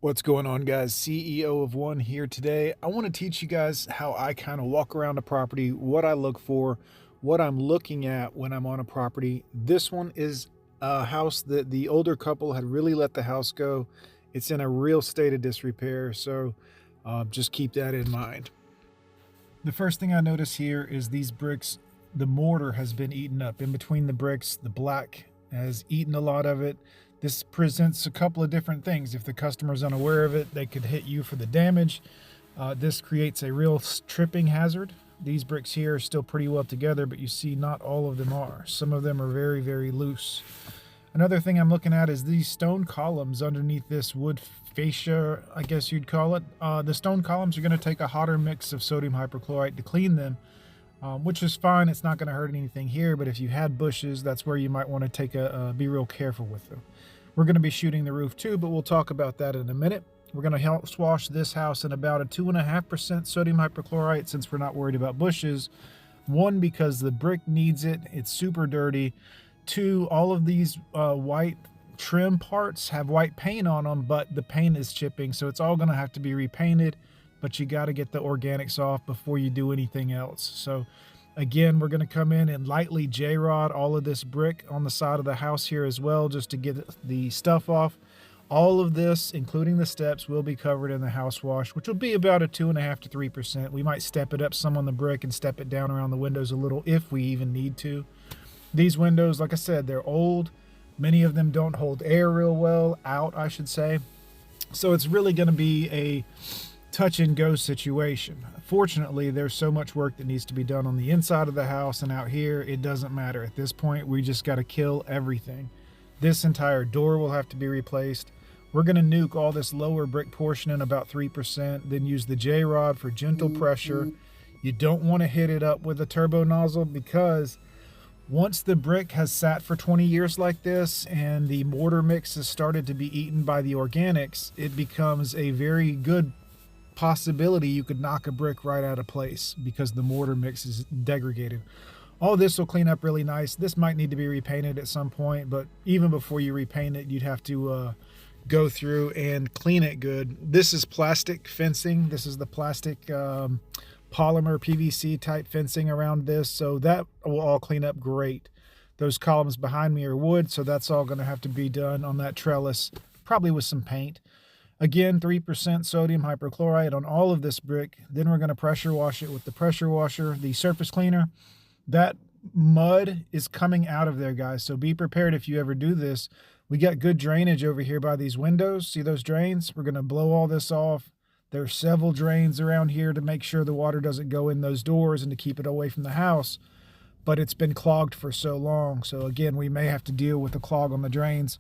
What's going on, guys? CEO of One here today. I want to teach you guys how I kind of walk around a property, what I look for, what I'm looking at when I'm on a property. This one is a house that the older couple had really let the house go. It's in a real state of disrepair, so just keep that in mind. The first thing I notice here is these bricks, the mortar has been eaten up. In between the bricks, the black has eaten a lot of it. This presents a couple of different things. If the customer's unaware of it, they could hit you for the damage. This creates a real tripping hazard. These bricks here are still pretty well together, but you see not all of them are. Some of them are very, very loose. Another thing I'm looking at is these stone columns underneath this wood fascia, I guess you'd call it. The stone columns are going to take a hotter mix of sodium hypochlorite to clean them, which is fine. It's not going to hurt anything here, but if you had bushes, that's where you might want to take be real careful with them. We're going to be shooting the roof too, but we'll talk about that in a minute. We're going to house wash this house in about a 2.5% sodium hypochlorite since we're not worried about bushes. One, because the brick needs it. It's super dirty. Two, all of these white trim parts have white paint on them, but the paint is chipping, so it's all going to have to be repainted, but you got to get the organics off before you do anything else. So again, we're going to come in and lightly J-rod all of this brick on the side of the house here as well, just to get the stuff off. All of this, including the steps, will be covered in the house wash, which will be about a 2.5 to 3%. We might step it up some on the brick and step it down around the windows a little if we even need to. These windows, like I said, they're old. Many of them don't hold air real well, out, I should say. So it's really going to be a touch and go situation. Fortunately, there's so much work that needs to be done on the inside of the house, and out here, it doesn't matter. At this point, we just got to kill everything. This entire door will have to be replaced. We're going to nuke all this lower brick portion in about 3%, then use the J-rod for gentle pressure. You don't want to hit it up with a turbo nozzle, because once the brick has sat for 20 years like this and the mortar mix has started to be eaten by the organics, it becomes a very good possibility you could knock a brick right out of place because the mortar mix is degraded. All this will clean up really nice. This might need to be repainted at some point, but even before you repaint it, you'd have to go through and clean it good. This is plastic fencing. This is the plastic polymer PVC type fencing around this, so that will all clean up great. Those columns behind me are wood, so that's all going to have to be done on that trellis, probably with some paint. Again, 3% sodium hypochlorite on all of this brick. Then we're going to pressure wash it with the pressure washer, the surface cleaner. That mud is coming out of there, guys, so be prepared if you ever do this. We got good drainage over here by these windows. See those drains? We're going to blow all this off. There's several drains around here to make sure the water doesn't go in those doors and to keep it away from the house, but it's been clogged for so long. So again, we may have to deal with the clog on the drains.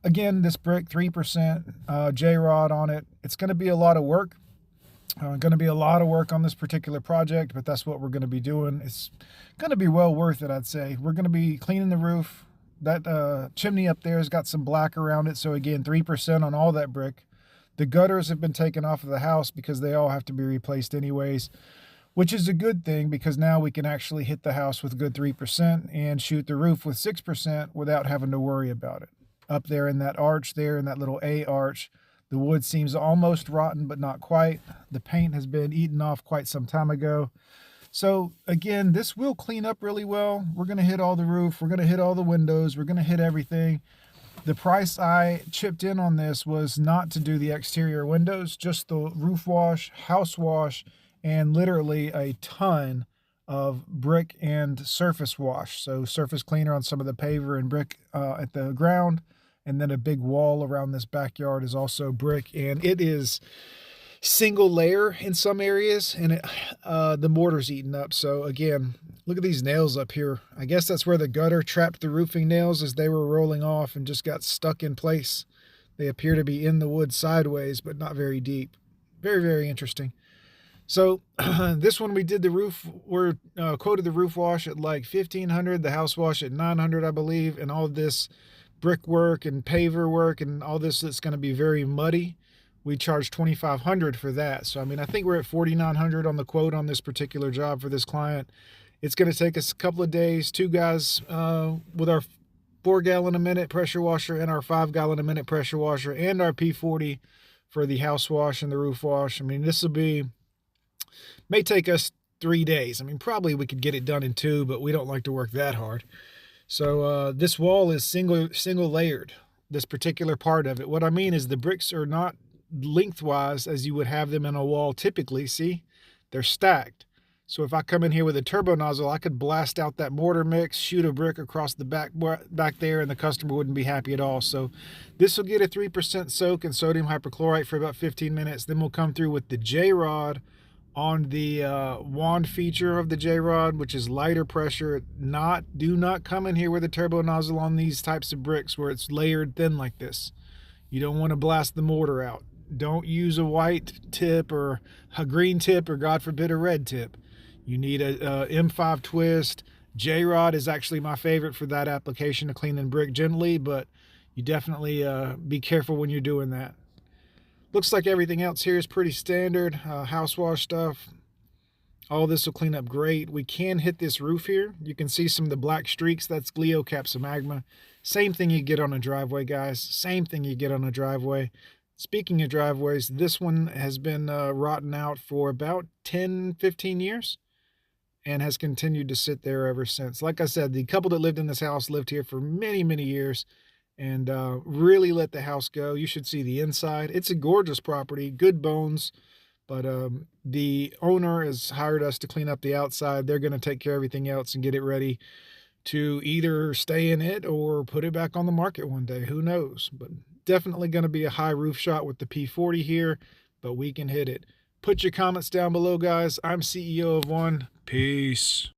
Again, this brick, 3% J-rod on it. It's going to be a lot of work. Going to be a lot of work on this particular project, but that's what we're going to be doing. It's going to be well worth it, I'd say. We're going to be cleaning the roof. That chimney up there has got some black around it. So again, 3% on all that brick. The gutters have been taken off of the house because they all have to be replaced anyways, which is a good thing because now we can actually hit the house with a good 3% and shoot the roof with 6% without having to worry about it. Up there in that arch there, in that little A arch, the wood seems almost rotten, but not quite. The paint has been eaten off quite some time ago. So again, this will clean up really well. We're going to hit all the roof. We're going to hit all the windows. We're going to hit everything. The price I chipped in on this was not to do the exterior windows, just the roof wash, house wash, and literally a ton of brick and surface wash. So surface cleaner on some of the paver and brick at the ground, and then a big wall around this backyard is also brick, and it is single layer in some areas, and the mortar's eaten up. So again, look at these nails up here. I guess that's where the gutter trapped the roofing nails as they were rolling off and just got stuck in place. They appear to be in the wood sideways, but not very deep. Very, very interesting. So this one we did the roof, we're quoted the roof wash at like $1,500, the house wash at $900, I believe, and all this brickwork and paver work and all this that's going to be very muddy. We charged $2,500 for that. So, I mean, I think we're at $4,900 on the quote on this particular job for this client. It's going to take us a couple of days, two guys with our 4 gallon a minute pressure washer and our 5 gallon a minute pressure washer and our P40 for the house wash and the roof wash. I mean, this will be, may take us 3 days. I mean, probably we could get it done in 2, but we don't like to work that hard. So this wall is single layered, this particular part of it. What I mean is the bricks are not lengthwise as you would have them in a wall typically. See, they're stacked. So if I come in here with a turbo nozzle, I could blast out that mortar mix, shoot a brick across the back there, and the customer wouldn't be happy at all. So this will get a 3% soak in sodium hypochlorite for about 15 minutes. Then we'll come through with the J-Rod on the wand feature of the J-Rod, which is lighter pressure. Do not come in here with a turbo nozzle on these types of bricks where it's layered thin like this. You don't want to blast the mortar out. Don't use a white tip or a green tip or, God forbid, a red tip. You need a M5 twist. J-Rod is actually my favorite for that application to clean and brick gently, but you definitely be careful when you're doing that. Looks like everything else here is pretty standard house wash stuff. All this will clean up great. We can hit this roof here. You can see some of the black streaks. That's Glioxapsomagma. Same thing you get on a driveway, guys. Same thing you get on a driveway. Speaking of driveways, this one has been rotten out for about 10-15 years and has continued to sit there ever since. Like I said, the couple that lived in this house lived here for many years and really let the house go. You should see the inside. It's a gorgeous property, good bones, but the owner has hired us to clean up the outside. They're going to take care of everything else and get it ready to either stay in it or put it back on the market one day. Who knows? But definitely going to be a high roof shot with the P40 here, but we can hit it. Put your comments down below, guys. I'm CEO of One. Peace.